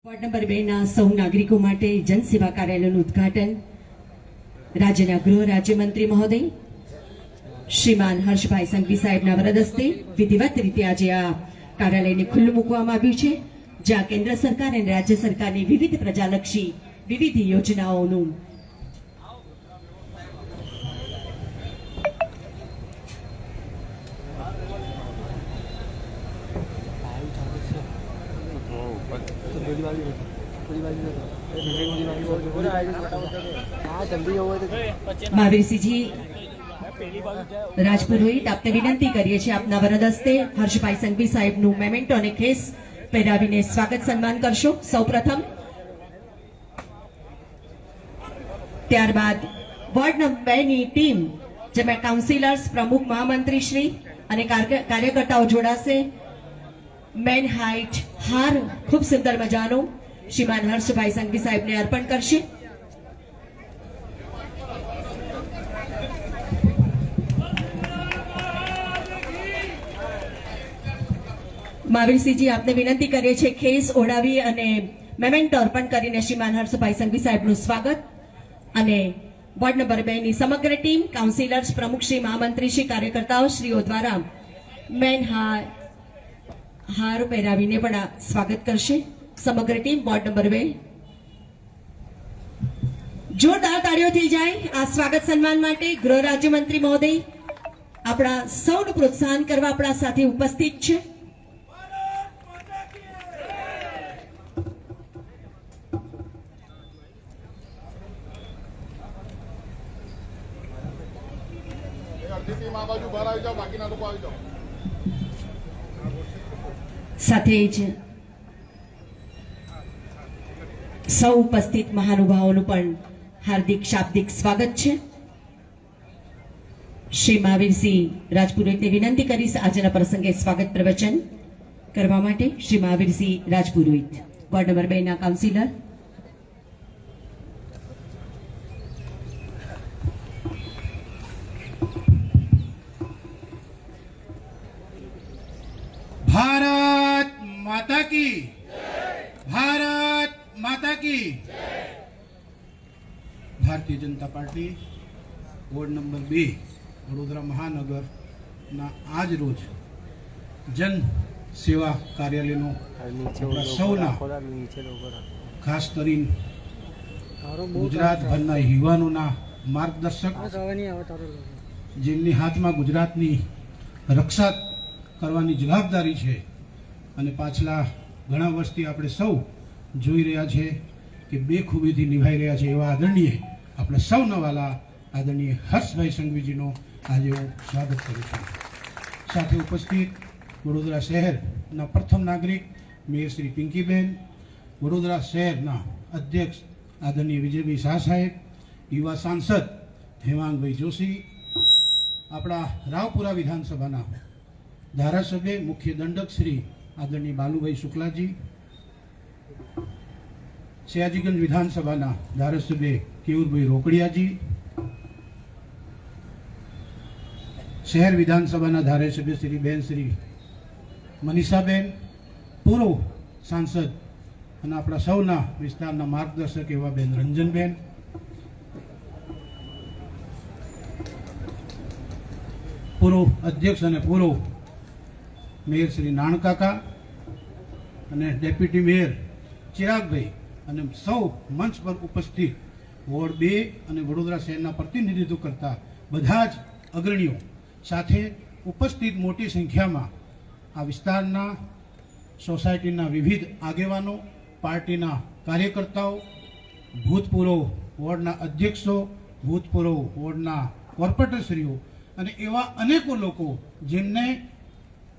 Ward number 2 ના સૌ નાગરિકો માટે જનસેવા કાર્યાલયનું ઉદ્ઘાટન રાજ્યના ગૃહ રાજ્યમંત્રી મહોદય શ્રીમાન હર્ષભાઈ સંઘવી સાહેબના વરદ હસ્તે વિધિવત રીતે આજે આ કાર્યાલયને ખુલ્લું મૂકવામાં આવ્યું છે, જ્યાં કેન્દ્ર સરકાર અને રાજ્ય સરકારની વિવિધ પ્રજાલક્ષી વિવિધ યોજનાઓનું મહાવીરસિંહજી રાજપુરોહિત આપને વિનંતી કરીએ છીએ આપના વરદ હસ્તે હર્ષભાઈ સંઘવી સાહેબનું મેમેન્ટો અને ખેસ પહેરાવીને સ્વાગત સન્માન કરશો સૌપ્રથમ. ત્યારબાદ વોર્ડ નંબર 2 ની ટીમ, જેમાં કાઉન્સિલર્સ, પ્રમુખ, મહામંત્રી શ્રી અને કાર્યકર્તાઓ જોડાશે. મેન હાઇટ હાર ખૂબ સુંદર મજાનો શ્રીમાન હર્ષભાઈ સંઘવી સાહેબને અર્પણ કરશે. મહાવીરસિંહજી આપને વિનંતી કરીએ છીએ ખેસ ઓઢાવી અને મેમેન્ટો અર્પણ કરીને શ્રીમાન હર્ષભાઈ સંઘવી સાહેબનું સ્વાગત. અને વોર્ડ નંબર 2 ની સમગ્ર ટીમ, કાઉન્સિલર્સ, પ્રમુખ શ્રી, મહામંત્રી શ્રી, કાર્યકર્તાઓ શ્રીઓ દ્વારા મેન હાર પહેરાવીને પણ સ્વાગત કરશે સમગ્ર ટીમ. વોર્ડ નંબર 2 જોરદાર તાળીઓ થઈ જાય આ સ્વાગત સન્માન માટે. ગૃહ રાજ્યમંત્રી મહોદય આપણા સૌનું પ્રોત્સાહન કરવા આપણા સાથે ઉપસ્થિત છે. સાથે જ સૌ ઉપસ્થિત મહાનુભાવોનું પણ હાર્દિક શાબ્દિક સ્વાગત છે. શ્રી મહાવીરસિંહ રાજપુરોહિતને વિનંતી કરીશ આજના પ્રસંગે સ્વાગત પ્રવચન કરવા માટે. શ્રી મહાવીરસિંહ રાજપુરોહિત, વોર્ડ નંબર 2 ના કાઉન્સિલર. भारत माता की, भारत माता की. Bharatiya Janata party ward number 2 Vadodara महानगर ना आज रोज जन सेवा कार्यालयનો સૌના ખાસ કરીને ગુજરાતભરના યુવાનોના માર્ગદર્શક, જેમની હાથમાં ગુજરાતની રક્ષા કરવાની જવાબદારી છે અને પાછલા ઘણા વર્ષથી આપણે સૌ જોઈ રહ્યા છે કે બેખૂબીથી નિભાઈ રહ્યા છે એવા આદરણીય આપણે સૌના વાલા આદરણીય હર્ષભાઈ સંઘવીજીનો આજે હું સ્વાગત કરું છું. સાથે ઉપસ્થિત વડોદરા શહેરના પ્રથમ નાગરિક મેયર શ્રી પિંકીબેન, વડોદરા શહેરના અધ્યક્ષ આદરણીય વિજયભાઈ શાહ સાહેબ, યુવા સાંસદ હેમાંગભાઈ જોશી, આપણા રાવપુરા વિધાનસભાના ધારાસભ્ય મુખ્ય દંડક શ્રી આદરણીય બાલુભાઈ શુક્લાજી, સયાજીગંજ વિધાનસભાના ધારાસભ્ય કેવુરભાઈ રોકડિયાજી, શહેર વિધાનસભાના ધારાસભ્ય શ્રી બેન શ્રી મનીષાબેન, પૂર્વ સાંસદ અને આપણા સૌના વિસ્તારના માર્ગદર્શક એવા બેન રંજનબેન, પૂર્વ અધ્યક્ષ અને પૂર્વ મેયર શ્રી નાણકાકા અને ડેપ્યુટી મેયર ચિરાગભાઈ અને સૌ મંચ પર ઉપસ્થિત વોર્ડ 2 અને વડોદરા શહેરના પ્રતિનિધિત્વ કરતા બધા જ અગ્રણીઓ, સાથે ઉપસ્થિત મોટી સંખ્યામાં આ વિસ્તારના સોસાયટીના વિવિધ આગેવાનો, પાર્ટીના કાર્યકર્તાઓ, ભૂતપૂર્વ વોર્ડના અધ્યક્ષો, ભૂતપૂર્વ વોર્ડના કોર્પોરેટરશ્રીઓ અને એવા અનેકો લોકો જેમને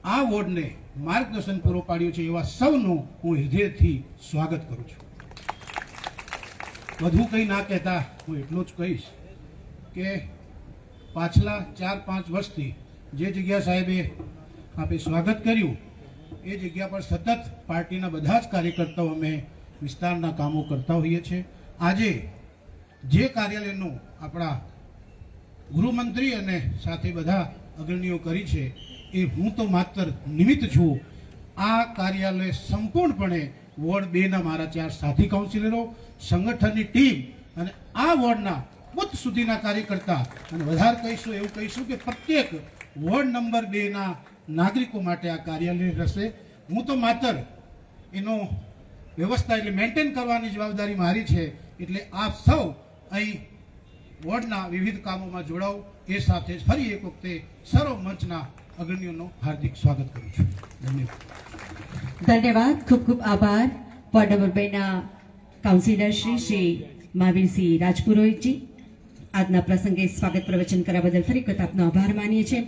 આ વોર્ડને માર્ગદર્શન પૂરું પાડ્યું છે, એવા સૌનું હું હૃદયથી સ્વાગત કરું છું. વધુ કંઈ ના કહેતા હું એટલું જ કહીશ કે પાછલા 4-5 વર્ષથી જે જગ્યા સાહેબે આપે સ્વાગત કર્યું એ જગ્યા પર સતત પાર્ટીના બધા જ કાર્યકર્તાઓ અમે વિસ્તારના કામો કરતા હોઈએ છીએ. આજે જે કાર્યાલયનું આપણા ગૃહમંત્રી અને સાથે બધા અગ્રણીઓ કરી છે એ હું તો માત્ર નિમિત્ત છું. આ કાર્યાલય સંપૂર્ણપણે વોર્ડ 2 ના મારા 4 સાથી કાઉન્સિલરો, સંગઠનની ટીમ અને આ વોર્ડના બુથ સુધીના કાર્યકર્તા, અને વધારે કહીશું એવું કહીશું કે પ્રત્યેક વોર્ડ નંબર 2 ના નાગરિકો માટે આ કાર્યાલય રહેશે. હું તો માત્ર એનો વ્યવસ્થા એટલે મેન્ટેન કરવાની જવાબદારી મારી છે. એટલે આપ સૌ અહીં વોર્ડના વિવિધ કામોમાં જોડાઓ. એ સાથે ફરી એક વખતે સર્વ મંચના અગ્રણીઓનું હાર્દિક સ્વાગત કરું છું. ધન્યવાદ. ધન્યવાદ. ખૂબ ખૂબ આભાર. વોર્ડ નંબર 2 ના કાઉન્સિલર શ્રી મહાવીરસિંહ રાજપુરોહિતજી. આજના પ્રસંગે સ્વાગત પ્રવચન કરવા બદલ ફરી વખત આપનો આભાર માનીએ છીએ.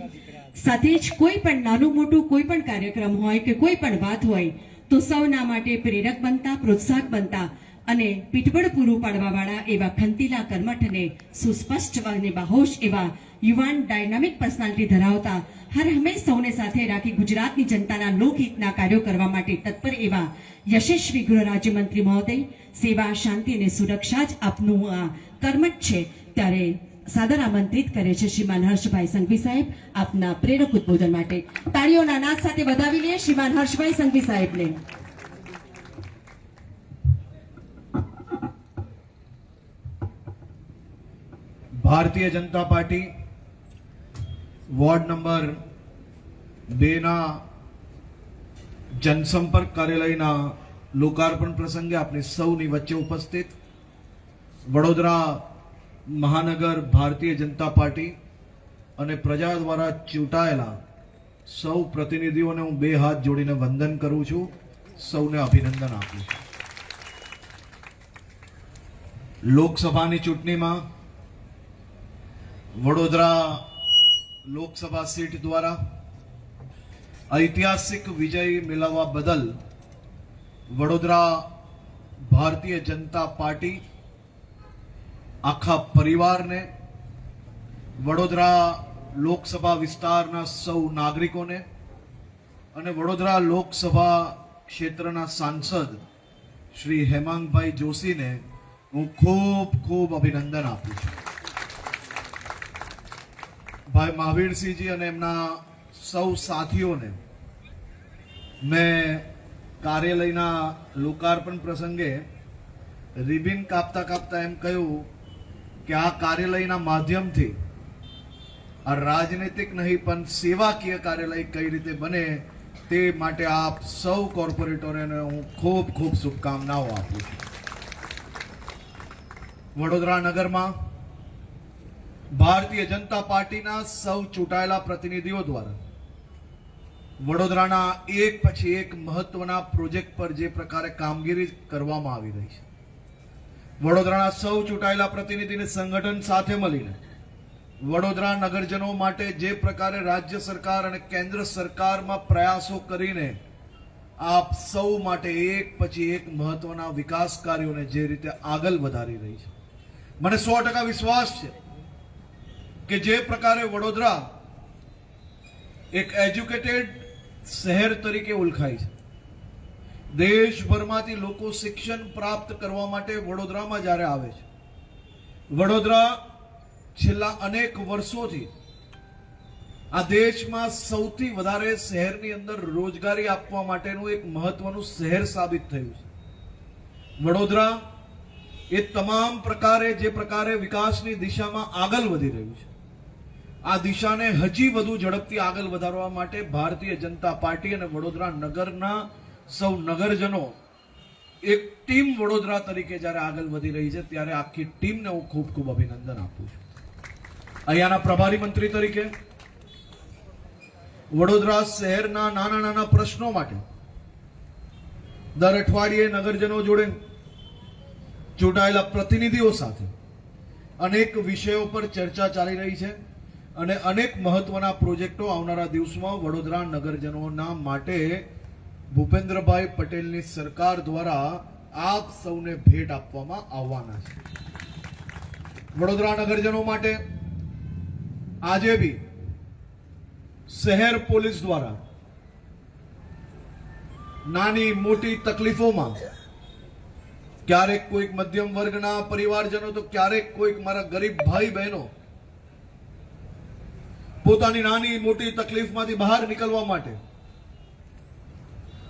સાથે જ કોઈ પણ નાનું મોટું કોઈ પણ કાર્યક્રમ હોય કે કોઈ પણ વાત હોય તો સૌના માટે પ્રેરક બનતા, પ્રોત્સાહક બનતા અને પીઠબળ પૂરું પાડવાવાળા એવા ખંતીલા કર્મઠ અને સુસ્પષ્ટ અને બાહોશ એવા યુવાન ડાયનામિક પર્સનાલિટી ધરાવતા, હર હંમેશ સૌને સાથે રાખી ગુજરાતની જનતાના લોકહિતના કાર્યો કરવા માટે તત્પર એવા યશસ્વી ગૃહ રાજ્યમંત્રી મહોદય, સેવા, શાંતિ અને સુરક્ષા જ આપનું આ કર્મઠ છે. ત્યારે સાદર આમંત્રિત કરે છે શ્રીમાન હર્ષભાઈ સંઘવી સાહેબ આપના પ્રેરક ઉદ્બોધન માટે. તાળીઓના નાદ સાથે વધાવી લઈએ શ્રીમાન હર્ષભાઈ સંઘવી સાહેબને. Bharatiya Janata party ward number 2 ના જનસંપર્ક કાર્યાલયના લોકાર્પણ પ્રસંગે આપની સૌની વચ્ચે ઉપસ્થિત વડોદરા મહાનગર ભારતીય જનતા પાર્ટી અને પ્રજા દ્વારા ચૂંટાયેલા સૌ પ્રતિનિધિઓને હું 2 હાથ જોડીને વંદન કરું છું. સૌને અભિનંદન આપું છું. લોકસભાની ચૂંટણીમાં વડોદરા લોકસભા સીટ દ્વારા ઐતિહાસિક વિજય મેળવવા બદલ વડોદરા ભારતીય જનતા પાર્ટી આખા પરિવારને, વડોદરા લોકસભા વિસ્તારના સૌ નાગરિકોને અને વડોદરા લોકસભા ક્ષેત્રના સાંસદ શ્રી હેમાંગભાઈ જોશીને હું ખૂબ ખૂબ અભિનંદન આપું છું. ભાઈ મહાવીરસિંહજી અને એમના સૌ સાથીઓને મેં કાર્યાલયના લોકાર્પણ પ્રસંગે રિબિન કાપતા કાપતા એમ કહ્યું કે આ કાર્યાલયના માધ્યમથી આ રાજનૈતિક નહીં પણ સેવાકીય કાર્યાલય કઈ રીતે બને તે માટે આપ સૌ કોર્પોરેટરોને હું ખૂબ ખૂબ શુભકામનાઓ આપું છું. વડોદરા નગરમાં ભારતીય જનતા પાર્ટીના સૌ ચૂંટાયેલા પ્રતિનિધિઓ દ્વારા વડોદરાના એક પછી એક મહત્વના પ્રોજેક્ટ પર જે પ્રકારે કામગીરી કરવામાં આવી રહી છે, વડોદરાના સૌ ચૂંટાયેલા પ્રતિનિધિને સંગઠન સાથે મળીને વડોદરા નગરજનો માટે જે પ્રકારે રાજ્ય સરકાર અને કેન્દ્ર સરકારમાં પ્રયાસો કરીને આપ સૌ માટે એક પછી એક મહત્વના વિકાસ કાર્યોને જે રીતે આગળ વધારી રહી છે, મને 100% વિશ્વાસ છે કે જે પ્રકારે વડોદરા એક એજ્યુકેટેડ શહેર તરીકે ઓળખાય છે, દેશભરમાંથી લોકો શિક્ષણ પ્રાપ્ત કરવા માટે વડોદરામાં જ્યારે આવે છે, વડોદરા છેલ્લા અનેક વર્ષોથી આ દેશમાં સૌથી વધારે શહેરની અંદર રોજગારી આપવા માટેનું એક મહત્વનું શહેર સાબિત થયું છે. વડોદરા એ તમામ પ્રકારે જે પ્રકારે વિકાસની દિશામાં આગળ વધી રહ્યું છે, આ દિશાને હજી વધુ ઝડપથી આગળ વધારવા માટે ભારતીય જનતા પાર્ટી અને વડોદરા નગરના સૌ નગરજનો એક ટીમ વડોદરા તરીકે જ્યારે આગળ વધી રહી છે, ત્યારે આખી ટીમને હું ખૂબ ખૂબ અભિનંદન આપું છું. અહીંયાના પ્રભારી મંત્રી તરીકે વડોદરા શહેરના નાના નાના પ્રશ્નો માટે દર અઠવાડિયે નગરજનો જોડે ચૂંટાયેલા પ્રતિનિધિઓ સાથે અનેક વિષયો પર ચર્ચા ચાલી રહી છે અને અનેક મહત્વના પ્રોજેક્ટો આવનારા દિવસોમાં વડોદરા નગરજનોના માટે ભૂપેન્દ્રભાઈ પટેલની સરકાર દ્વારા આપ સૌને ભેટ આપવામાં આવવાના છે. વડોદરા નગરજનો માટે આજે બી શહેર પોલીસ દ્વારા નાની મોટી તકલીફોમાં ક્યારેક કોઈક મધ્યમ વર્ગના પરિવારજનો તો ક્યારેક કોઈક મારા ગરીબ ભાઈ બહેનો પોતાની નાની મોટી તકલીફમાંથી બહાર નીકળવા માટે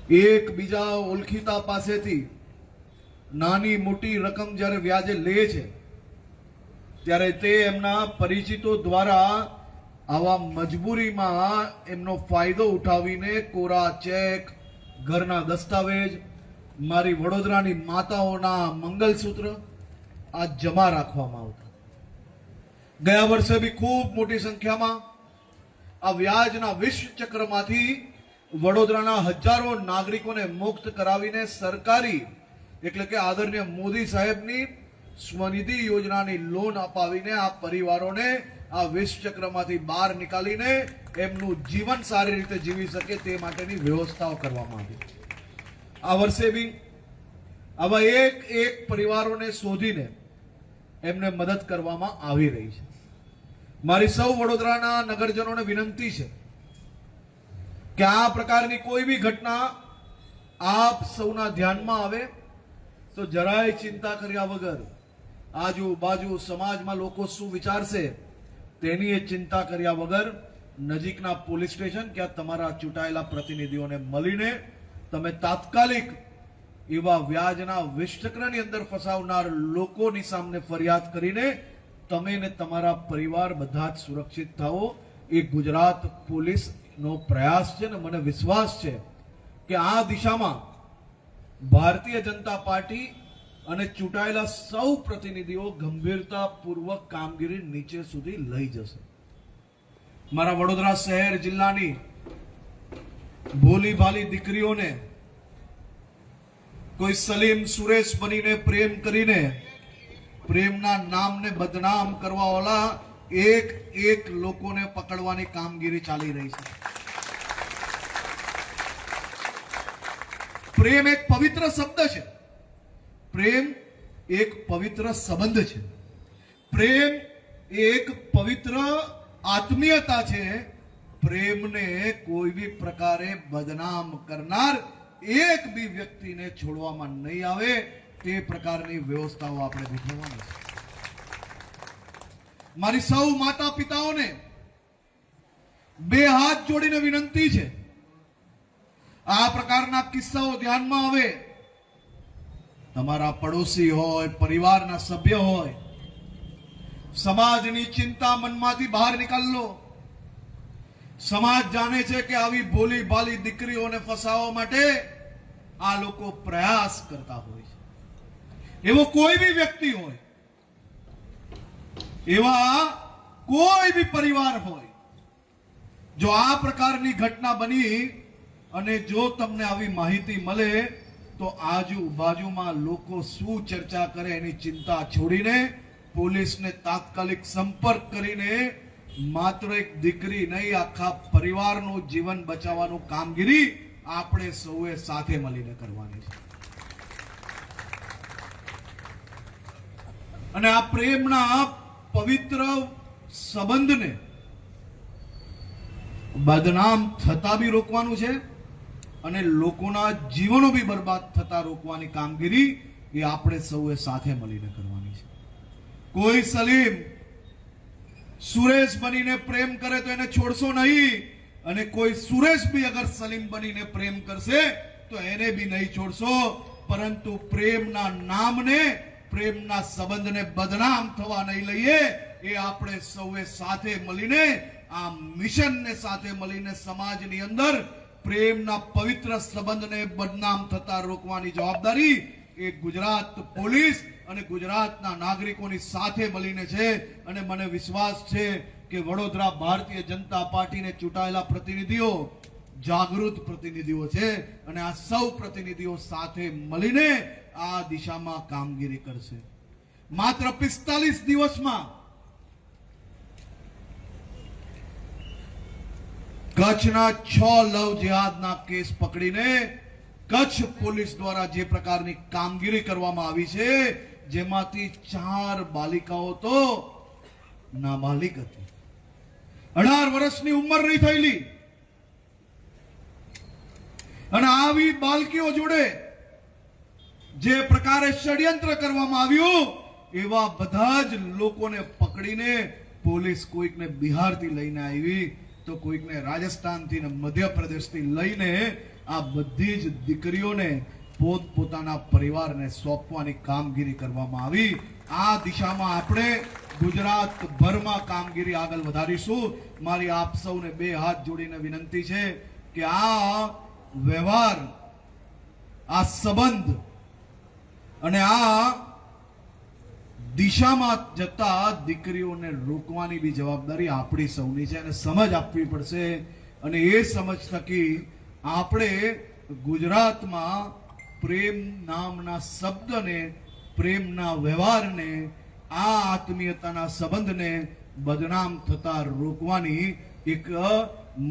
એક બીજા ઓળખીતા પાસેથી નાની મોટી રકમ જ્યારે વ્યાજે લે છે ત્યારે તે એમના પરિચિતો દ્વારા આવા મજબૂરીમાં એમનો ફાયદો ઉઠાવીને કોરા ચેક, ઘરના દસ્તાવેજ, મારી વડોદરાની માતાઓના મંગલસૂત્ર આ જમા રાખવામાં આવતા. ગયા વર્ષે બી ખૂબ મોટી સંખ્યામાં આ વ્યાજના વિષ ચક્રમાંથી વડોદરાના હજારો નાગરિકોને મુક્ત કરાવીને સરકારી એટલે કે આદરણીય મોદી સાહેબની સ્વનિધિ યોજનાની લોન અપાવીને આ પરિવારોને આ વિષ ચક્રમાંથી બહાર નીકાળીને એમનું જીવન સારી રીતે જીવી શકે તે માટેની વ્યવસ્થાઓ કરવામાં આવી. આ વર્ષે બી આવા એક પરિવારોને શોધીને એમને મદદ કરવામાં આવી રહી છે. મારી સૌ વડોદરાના નગરજનોને વિનંતી છે કે આ પ્રકારની કોઈ બી ઘટના આપ સૌના ધ્યાનમાં આવે તો જરાય ચિંતા કર્યા વગર આજુબાજુ સમાજમાં લોકો શું વિચારશે તેની એ ચિંતા કર્યા વગર નજીકના પોલીસ સ્ટેશન કે તમારા ચૂંટાયેલા પ્રતિનિધિઓને મળીને તમે તાત્કાલિક એવા વ્યાજના વિષચક્રની અંદર ફસાવનાર લોકોની સામે ફરિયાદ કરીને તમે ને તમારા પરિવાર બધા જ સુરક્ષિત થાઓ. એ ગુજરાત પોલીસનો પ્રયાસ છે ને મને વિશ્વાસ છે કે આ દિશામાં ભારતીય જનતા પાર્ટી અને ચૂંટાયેલા સૌ પ્રતિનિધિઓ ગંભીરતાપૂર્વક કામગીરી નીચે સુધી લઈ જશે. મારા વડોદરા શહેર જિલ્લાની ભોલી ભાલી દીકરીઓને કોઈ સલીમ સુરેશ બનીને પ્રેમ કરીને પ્રેમના નામને બદનામ કરવા વાળા એક લોકોને પકડવાની કામગીરી ચાલી રહી છે. પ્રેમ એક પવિત્ર શબ્દ છે. પ્રેમ એક પવિત્ર સંબંધ છે. પ્રેમ એક પવિત્ર આત્મીયતા છે. પ્રેમને કોઈ બી પ્રકારે બદનામ કરનાર એક બી વ્યક્તિને છોડવામાં નહીં આવે તે પ્રકારની વ્યવસ્થાઓ આપણે ગોઠવવાની છે. મારી સૌ માતા પિતાઓને બે હાથ જોડીને વિનંતી છે, આ પ્રકારના કિસ્સાઓ ધ્યાનમાં આવે, તમારા પડોશી હોય, પરિવારના સભ્ય હોય, સમાજની ચિંતા મનમાંથી બહાર નીકાળ લો. સમાજ જાણે છે કે આવી ભોલી ભાલી દીકરીઓને ફસાવવા માટે આ લોકો પ્રયાસ કરતા હોય છે. એવો કોઈ બી વ્યક્તિ હોય, એવા કોઈ બી પરિવાર હોય, જો આ પ્રકારની ઘટના બની અને જો તમને આવી માહિતી મળે તો આજુબાજુમાં લોકો શું ચર્ચા કરે એની ચિંતા છોડીને પોલીસને તાત્કાલિક સંપર્ક કરીને માત્ર એક દીકરી નહીં આખા પરિવારનું જીવન બચાવવાનું કામગીરી આપણે સૌએ સાથે મળીને કરવાની છે. અને આ પ્રેમના પવિત્ર સંબંધને બદનામ થતા બી રોકવાનું છે અને લોકોના જીવનો બી બરબાદ થતા રોકવાની કામગીરી એ આપણે સૌએ સાથે મળીને કરવાની છે. કોઈ સલીમ સુરેશ બનીને પ્રેમ કરે તો એને છોડશો નહીં, અને કોઈ સુરેશ બી અગર સલીમ બનીને પ્રેમ કરશે તો એને બી નહીં છોડશો. પરંતુ પ્રેમના નામને, પ્રેમના સંબંધને બદનામ થવા નહીં લઈએ. એ આપણે સૌએ સાથે મળીને આ મિશનને સાથે મળીને સમાજની અંદર પ્રેમના પવિત્ર સંબંધને બદનામ થતા રોકવાની જવાબદારી એ ગુજરાત પોલીસ અને ગુજરાતના નાગરિકોની સાથે મળીને છે. અને મને વિશ્વાસ છે કે વડોદરા ભારતીય જનતા પાર્ટીને ચૂંટાયેલા પ્રતિનિધિઓ જાગૃત પ્રતિનિધિઓ છે અને આ સૌ પ્રતિનિધિઓ સાથે મળીને આ દિશામાં કામગીરી કરશે. માત્ર 45 દિવસમાં કચ્છના 6 લવ જેહાદના કેસ પકડીને કચ્છ પોલીસ દ્વારા જે પ્રકારની કામગીરી કરવામાં આવી છે, જેમાંથી 4 બાલિકાઓ તો નાબાલિગ હતી, 18 વર્ષની ઉંમર નહીં થયેલી. અને આવી બાલકીઓ જોડે જે પ્રકારે ષડયંત્ર કરવામાં આવ્યું, એવા બધા જ લોકોને પકડીને પોલીસ કોઈકને બિહારથી લઈને આવી તો કોઈકને રાજસ્થાનથી ને મધ્યપ્રદેશથી લઈને આ બધી જ દીકરીઓને પોતપોતાના પરિવારને સોંપવાની કામગીરી કરવામાં આવી. આ દિશામાં આપણે ગુજરાતભરમાં કામગીરી આગળ વધારીશું. મારી આપ સૌને બે હાથ જોડીને વિનંતી છે કે આ વ્યવહાર, આ સંબંધ અને આ દિશામાં જતા દીકરીઓને રોકવાની બી જવાબદારી આપણી સૌની છે અને સમજ આપવી પડશે. અને એ સમજ થકી આપણે ગુજરાતમાં પ્રેમ નામના શબ્દને, પ્રેમના વ્યવહારને, આ આત્મીયતાના સંબંધને બદનામ થતા રોકવાની એક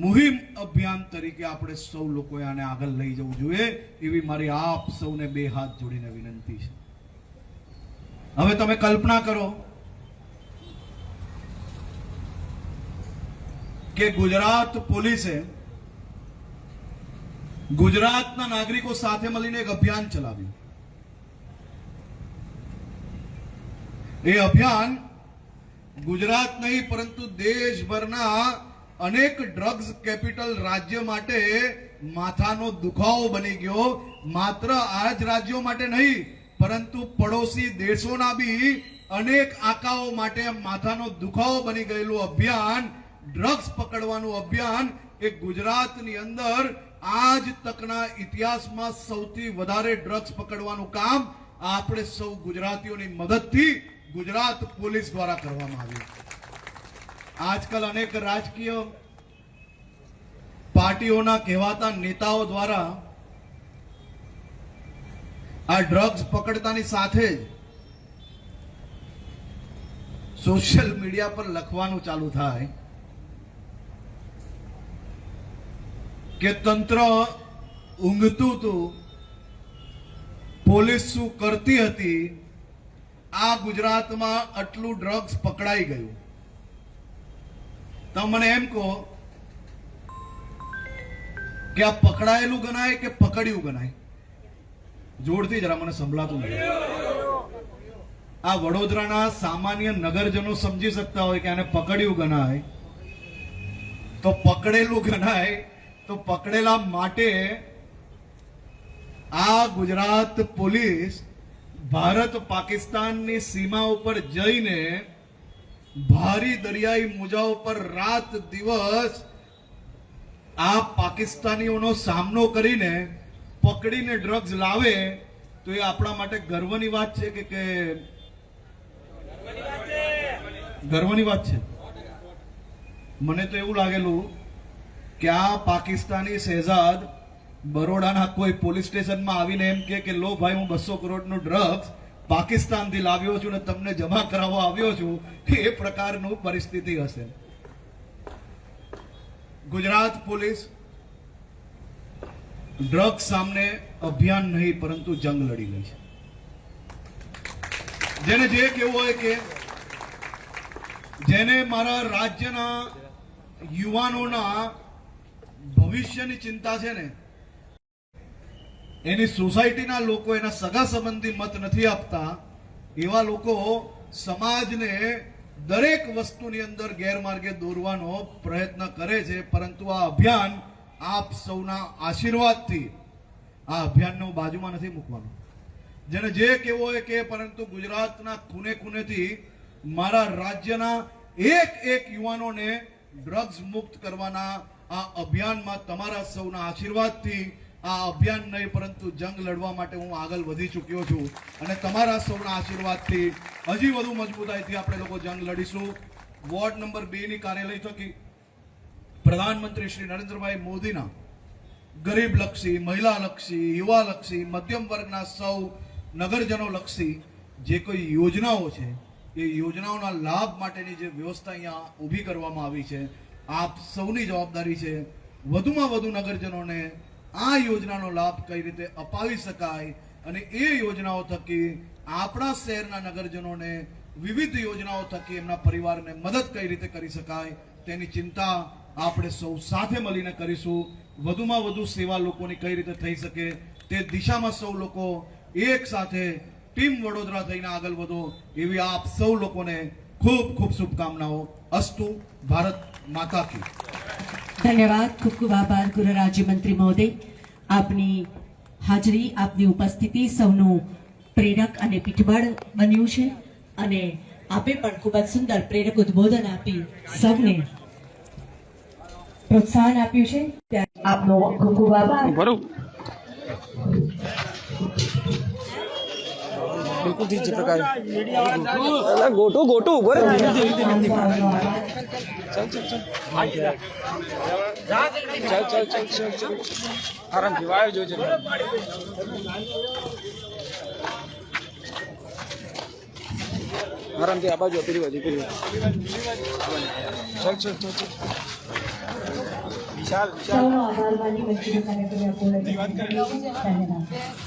મુહિમ અભિયાન તરીકે આપણે સૌ લોકોએ આને આગળ લઈ જવું જોઈએ એવી મારી આપ સૌને બે હાથ જોડીને વિનંતી છે. હવે તમે કલ્પના કરો કે ગુજરાત પોલીસે ગુજરાતના નાગરિકો સાથે મળીને એક અભિયાન ચલાવ્યું. એ અભિયાન ગુજરાત નહીં પરંતુ દેશભરના અનેક ડ્રગ્સ કેપિટલ રાજ્ય માટે માથાનો દુખાવો બની ગયો. માત્ર આ જ રાજ્યો માટે નહીં પરંતુ પડોશી દેશોના બી અનેક આકાઓ માટે માથાનો દુખાવો બની ગયેલું અભિયાન, ડ્રગ્સ પકડવાનું અભિયાન એ ગુજરાતની અંદર આજ તકના ઇતિહાસમાં સૌથી વધારે ડ્રગ્સ પકડવાનું કામ આપણે સૌ ગુજરાતીઓની મદદથી ગુજરાત પોલીસ દ્વારા કરવામાં આવ્યું. આજકાલ અનેક રાજકીય પાર્ટીઓના કહેવાતા નેતાઓ દ્વારા આ ડ્રગ્સ પકડતાની સાથે જ સોશિયલ મીડિયા પર લખવાનું ચાલુ થાય કે તંત્ર ઊંઘતું હતું, પોલીસ શું કરતી હતી, આ ગુજરાતમાં આટલું ડ્રગ્સ પકડાઈ ગયું. તો મને એમ કહો કે આ પકડાયેલું ગણાય કે પકડ્યું ગણાય? જોરથી જરા મને સંભળાતું નથી. આ વડોદરાના સામાન્ય નગરજનો સમજી શકતા હોય કે આને પકડ્યું ગણાય તો પકડેલું ગણાય તો પકડેલા માટે આ ગુજરાત પોલીસ ભારત પાકિસ્તાનની સીમા ઉપર જઈને ભારી દરિયાઈ મોજાઓ પર રાત દિવસ આ પાકિસ્તાનીઓનો સામનો કરીને પકડીને ડ્રગ્સ લાવે તો એ આપણા માટે ગર્વની વાત છે કે ગર્વની વાત છે? મને તો એવું લાગેલું કે આ પાકિસ્તાની શહેજાદ બરોડાના કોઈ પોલીસ સ્ટેશનમાં આવીને એમ કે લો ભાઈ, હું 200 કરોડનું ડ્રગ્સ પાકિસ્તાનથી લાવ્યો છું ને તમને જમા કરાવવા આવ્યો છું. એ પ્રકારનું પરિસ્થિતિ હશે. ગુજરાત પોલીસ ડ્રગ્સ સામે અભિયાન નહીં પરંતુ જંગ લડી રહી છે. જેને જે કહેવું હોય કે જેને મારા રાજ્યના યુવાનોના ભવિષ્યની ચિંતા છે ને, એની સોસાયટીના લોકો એના સગા સંબંધી મત નથી આપતા, એવા લોકો સમાજને દરેક વસ્તુની અંદર ગેરમાર્ગે દોરવાનો પ્રયત્ન કરે છે. પરંતુ આ અભિયાન આપ સૌના આશીર્વાદથી આ અભિયાનને બાજુમાં નથી મૂકવાનું. જેને જે કહેવું હોય કે, પરંતુ ગુજરાતના ખૂને ખૂનેથી મારા રાજ્યના એક યુવાનોને ડ્રગ્સ મુક્ત કરવાના આ અભિયાનમાં તમારા સૌના આશીર્વાદથી આ અભિયાન નહીં પરંતુ જંગ લડવા માટે હું આગળ વધી ચૂક્યો છું. અને તમારા સૌના આશીર્વાદથી હજી વધુ મજબૂતાઈથી આપણે લોકો જંગ લડીશું. વોર્ડ નંબર 2 ની કાર્યાલય થકી પ્રધાનમંત્રી શ્રી નરેન્દ્રભાઈ મોદીના ગરીબ લક્ષી, મહિલા લક્ષી, યુવા લક્ષી, મધ્યમ વર્ગના સૌ નગરજનો લક્ષી જે કોઈ યોજનાઓ છે એ યોજનાઓના લાભ માટેની જે વ્યવસ્થા અહીંયા ઊભી કરવામાં આવી છે, આપ સૌની જવાબદારી છે વધુમાં વધુ નગરજનોને આ યોજનાનો લાભ કઈ રીતે અપાવી શકાય અને એ યોજનાઓ થકી આપણા શહેરના નગરજનોને વિવિધ યોજનાઓ થકી એમના પરિવારને મદદ કઈ રીતે કરી શકાય તેની ચિંતા આપણે સૌ સાથે મળીને કરીશું. વધુમાં વધુ સેવા લોકોની કઈ રીતે થઈ શકે તે દિશામાં સૌ લોકો એક સાથે ટીમ વડોદરા થઈને આગળ વધો એવી આપ સૌ લોકોને ખૂબ ખૂબ શુભકામનાઓ. અસ્તુ. ભારત માતા કી. ધન્યવાદ. ખૂબ ખૂબ આભાર ગૃહ રાજ્યમંત્રી મહોદય. આપની હાજરી, આપની ઉપસ્થિતિ સૌનું પ્રેરક અને પીઠબળ બન્યું છે અને આપે પણ ખૂબ જ સુંદર પ્રેરક ઉદ્બોધન આપી સૌને પ્રોત્સાહન આપ્યું છે. ત્યારે આપનો ખૂબ ખૂબ આભાર. बिल्कुल जी प्रकार गोटू गोटू उभर चल चल चल चल चल आराम થી વાયો જોજે आराम થી આ બાજુ પેલી બાજુ चल चल चल चल विशाल સૌનો આભાર માની મંત્રી કાર્યક્રમ પૂર્ણ ધન્યવાદ.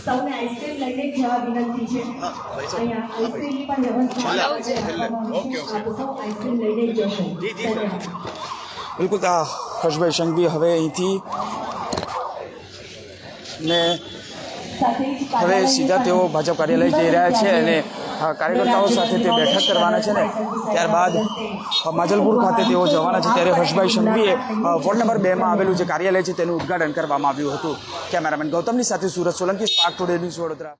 સૌને આઈસ્ક્રીમ લઈને જવા વિનંતી છે. અહીંયા આઈસ્ક્રીમની પણ વ્યવસ્થા આપ સૌ આઈસ્ક્રીમ લઈને જશો. ધન્યવાદ. બિલકુલ આ હર્ષભાઈ સંઘવી હવે અહીંથી ને સાથે જ હવે સીધા તેઓ ભાજપ કાર્યાલય જઈ રહ્યા છે અને કાર્યકર્તાઓ સાથે તે બેઠક કરવાના છે ને ત્યારબાદ માજલપુર ખાતે તેઓ જવાના છે. ત્યારે હર્ષભાઈ સંઘવીએ વોર્ડ નંબર 2 માં આવેલું જે કાર્યાલય છે તેનું ઉદ્ઘાટન કરવામાં આવ્યું હતું. કેમેરામેન ગૌતમની સાથે Surat Solanki, spark today news, Vadodara.